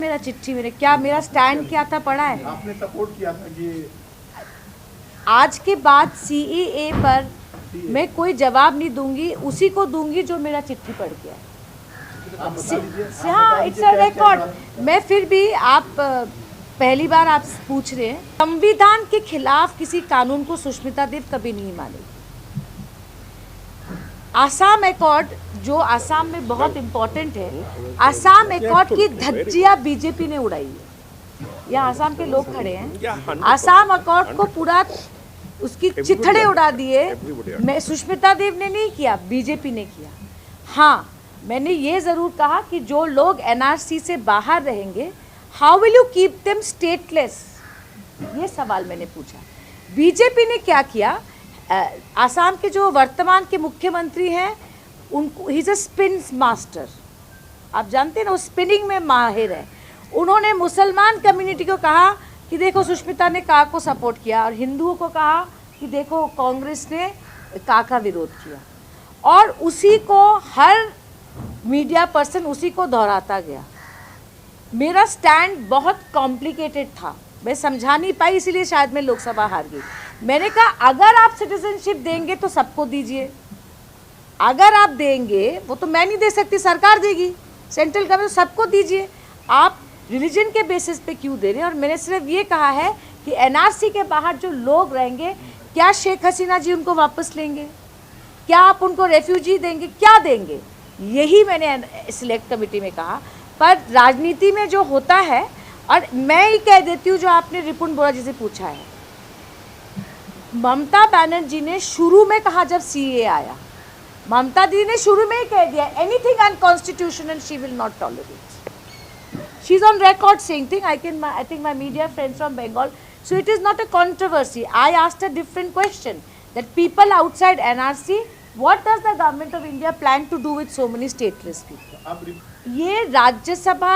मेरा चिट्ठी मेरे, क्या मेरा स्टैंड क्या था पढ़ा है? आपने सपोर्ट किया था कि आज के बाद CAA पर मैं कोई जवाब नहीं दूंगी, उसी को दूंगी जो मेरा चिट्ठी पढ़ के आए। हाँ, इट्स अ रिकॉर्ड। मैं फिर भी आप पहली बार आप पूछ रहे हैं, संविधान के खिलाफ किसी कानून को सुष्मिता देव कभी नहीं मानेगी। आसाम एकॉर्ड जो आसाम में बहुत इम्पोर्टेंट है, आसाम एकॉर्ड की धज्जियां बीजेपी ने उड़ाई है। यहाँ आसाम के लोग खड़े हैं, आसाम एकॉर्ड को पूरा उसकी चिथड़े उड़ा दिए। मैं सुष्मिता देव ने नहीं किया, बीजेपी ने किया। हाँ, मैंने ये ज़रूर कहा कि जो लोग NRC से बाहर रहेंगे, how will you keep them stateless, ये सवाल मैंने पूछा। बीजेपी ने क्या किया? आसाम के जो वर्तमान के मुख्यमंत्री हैं, उनको he is a spin master, आप जानते हैं ना, वो स्पिनिंग में माहिर है। उन्होंने मुसलमान कम्युनिटी को कहा कि देखो सुष्मिता ने का को सपोर्ट किया, और हिंदुओं को कहा कि देखो कांग्रेस ने का विरोध किया, और उसी को हर मीडिया पर्सन उसी को दोहराता गया। मेरा स्टैंड बहुत कॉम्प्लिकेटेड था, मैं समझा नहीं पाई, इसीलिए शायद मैं लोकसभा हार गई। मैंने कहा अगर आप सिटीजनशिप देंगे तो सबको दीजिए, अगर आप देंगे, वो तो मैं नहीं दे सकती, सरकार देगी, सेंट्रल गवर्नमेंट, सबको दीजिए। आप रिलीजन के बेसिस पे क्यों दे रहे हैं? और मैंने सिर्फ ये कहा है कि NRC के बाहर जो लोग रहेंगे, क्या शेख हसीना जी उनको वापस लेंगे? क्या आप उनको रेफ्यूजी देंगे? क्या देंगे? यही मैंने सिलेक्ट कमेटी में कहा। पर राजनीति में जो होता है, और मैं ही कह देती हूँ जो आपने रिपुन बोरा जी से पूछा है, ममता बनर्जी ने शुरू में कहा जब CAA आया, ममता दी ने शुरू में ही कह दिया anything unconstitutional she will not tolerate. She is on record saying thing. I think my media friends from Bengal, so it is not a controversy. I asked a different question, that people outside NRC, what does the government of India plan to do with so many stateless people? ये Rajya Sabha,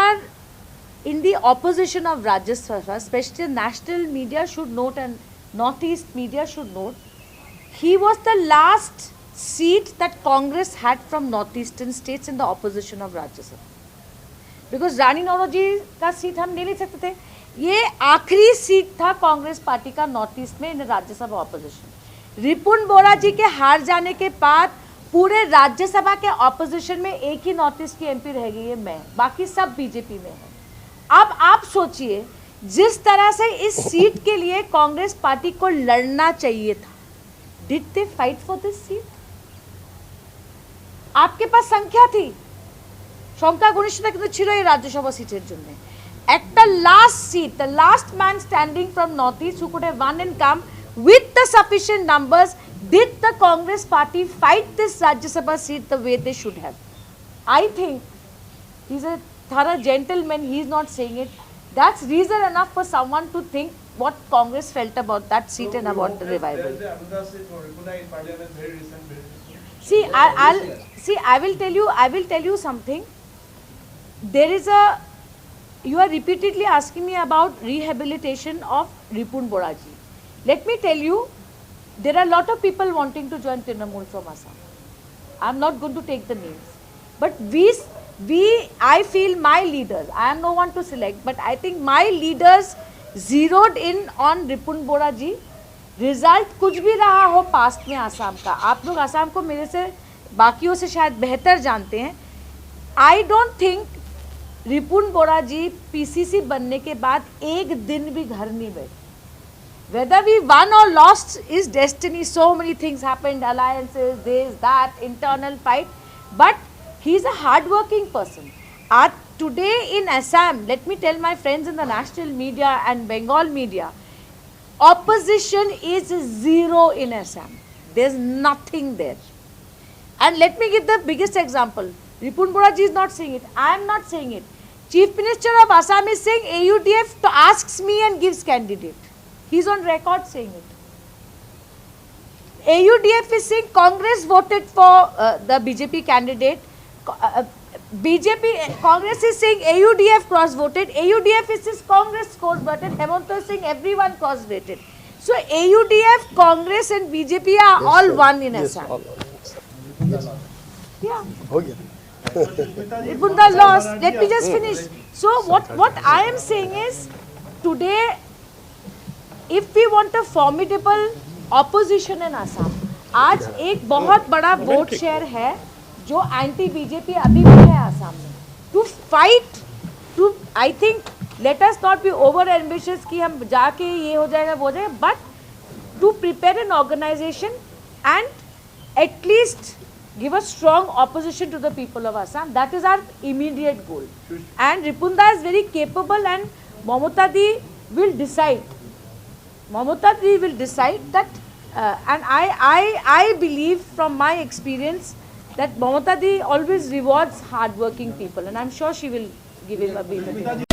in the opposition of Rajya Sabha, especially national media should note and northeast media should note, he was the last seat that Congress had from northeastern states in the opposition of Rajya Sabha. Because रानी नौरोजी का seat हम ले नहीं सकते थे, ये आखिरी seat था Congress party का नॉर्थ ईस्ट में इन राज्यसभा ऑपोजिशन। रिपुन बोरा जी के हार जाने के बाद पूरे राज्यसभा के ऑपोजिशन में एक ही नॉर्थ ईस्ट की MP रह गई है, मैं, बाकी सब बीजेपी में है। अब आप सोचिए, जिस तरह से इस सीट के लिए कांग्रेस पार्टी को लड़ना चाहिए था, did they fight for this seat? आपके पास संख्या थी, সংখ্যা গরিষ্ঠতা কিন্তু ছিল এই রাজ্যসভা সিটের জন্য। একটা last seat, the last man standing from north east who could have won and come with the sufficient numbers, did the Congress party fight this Rajya Sabha seat the way they should have? I think he is a thorough gentleman, he is not saying it. That's reason enough for someone to think what Congress felt about that seat and about the revival. See, I will tell you something. There is you are repeatedly asking me about rehabilitation of Ripun Bora ji. Let me tell you, there are a lot of people wanting to join Trinamool from Assam. I am not going to take the names, but I feel my leaders, I am no one to select, but I think my leaders zeroed in on Ripun Bora ji. Result कुछ भी रहा हो past में आसाम का, आप लोग आसाम को मेरे से बाकियों से शायद बेहतर जानते हैं। I don't think Ripun Bora ji PCC बनने के बाद एक दिन भी घर नहीं बैठे। वेदर वी वन और lost is destiny, so many things happened, alliances, this that, internal fight, but he is a hard working person. Today in Assam, let me tell my friends in the national media and Bengal media, opposition is zero in Assam. There's nothing there. And let me give the biggest example. Ripun Bora ji is not saying it, I am not saying it. Chief Minister of Assam is saying AUDF asks me and gives candidate. He's on record saying it. AUDF is saying Congress voted for the BJP candidate. Congress is saying AUDF cross-voted. AUDF is saying Congress cross-voted. Hemanta is saying everyone cross-voted. So AUDF, Congress and BJP are all one in Assam. Yeah. Ripunda lost. Let me just finish. So what I am saying is, today, if we want a formidable opposition in Assam, आज एक बहुत बड़ा vote share है जो anti BJP अभी भी है आसाम में. To fight, to I think let us not be over ambitious कि हम जाके ये हो जाएगा वो हो जाएगा, but to prepare an organisation and at least give a strong opposition to the people of Assam. That is our immediate goal. And Ripunda is very capable, and Mamata Di will decide. Mamata Di will decide that, and I believe from my experience that Mamata Di always rewards hardworking people, and I'm sure she will give him a beam.